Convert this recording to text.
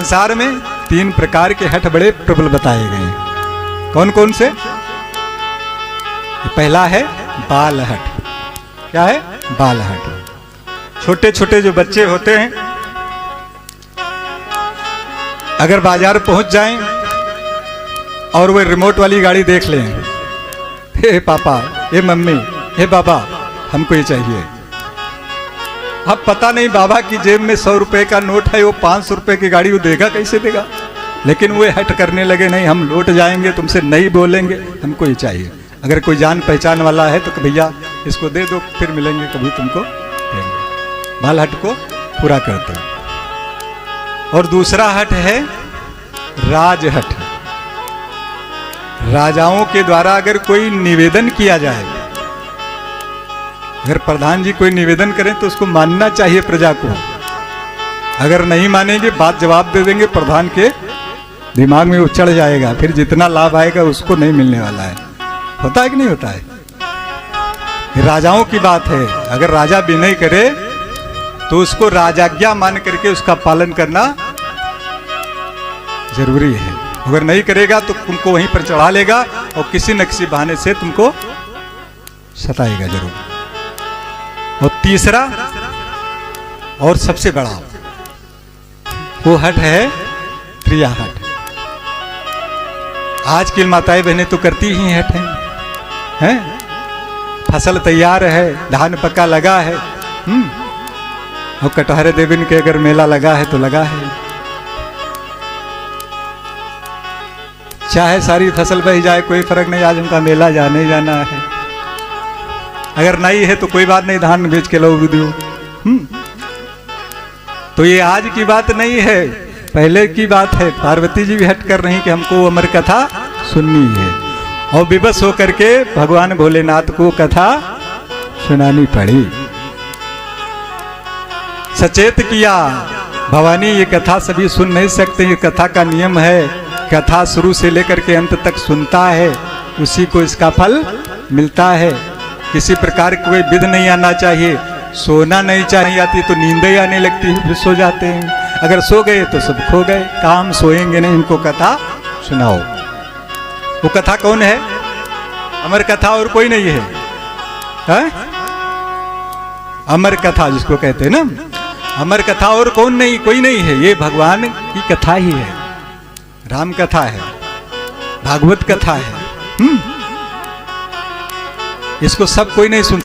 संसार में 3 प्रकार के हठ बड़े प्रबल बताए गए हैं। कौन कौन से? पहला है बाल हठ। क्या है? बाल हठ। छोटे छोटे जो बच्चे होते हैं, अगर बाजार पहुंच जाएं और वो रिमोट वाली गाड़ी देख लें, हे पापा, हे मम्मी, हे बाबा, हमको ये चाहिए। अब पता नहीं बाबा की जेब में 100 रुपए का नोट है, वो 500 रुपए की गाड़ी वो देगा कैसे देगा, लेकिन वो हट करने लगे, नहीं हम लौट जाएंगे, तुमसे नहीं बोलेंगे, हमको ये चाहिए। अगर कोई जान पहचान वाला है तो भैया इसको दे दो, फिर मिलेंगे कभी तुमको देंगे। बाल हट को पूरा करते हैं। और दूसरा हट है राज हट। राजाओं के द्वारा अगर कोई निवेदन किया जाए, अगर प्रधान जी कोई निवेदन करें तो उसको मानना चाहिए प्रजा को। अगर नहीं मानेंगे, बात जवाब दे देंगे, प्रधान के दिमाग में वो चढ़ जाएगा, फिर जितना लाभ आएगा उसको नहीं मिलने वाला है। होता है कि नहीं होता है? राजाओं की बात है। अगर राजा विनय करे तो उसको राजाज्ञा मान करके उसका पालन करना जरूरी है। अगर नहीं करेगा तो तुमको वहीं पर चढ़ा लेगा और किसी न किसी बहाने से तुमको सताएगा जरूर। और तीसरा और सबसे बड़ा वो हट है क्रिया हट। आज की माताएं बहनें तो करती ही हट हैं। फसल तैयार है, धान पक्का लगा है, और कटहरे देविन के अगर मेला लगा है तो लगा है। चाहे सारी फसल बह जाए कोई फर्क नहीं, आज उनका मेला जाने जाना है। अगर नहीं है तो कोई बात नहीं, धान बेच के लो दो। तो ये आज की बात नहीं है, पहले की बात है। पार्वती जी भी हट कर रही कि हमको अमर कथा सुननी है, और विवश होकर के भगवान भोलेनाथ को कथा सुनानी पड़ी। सचेत किया, भवानी ये कथा सभी सुन नहीं सकते, ये कथा का नियम है, कथा शुरू से लेकर के अंत तक सुनता है उसी को इसका फल मिलता है। किसी प्रकार कोई विध नहीं आना चाहिए, सोना नहीं चाहिए, आती तो नींद ही आने लगती है, फिर सो जाते हैं। अगर सो गए तो सब खो गए, काम सोएंगे नहीं, इनको कथा सुनाओ। वो कथा कौन है? अमर कथा, और कोई नहीं है, अमर कथा जिसको कहते हैं ना, अमर कथा और कौन नहीं, कोई नहीं है, ये भगवान की कथा ही है। राम कथा है, भागवत कथा है, इसको सब कोई नहीं सुन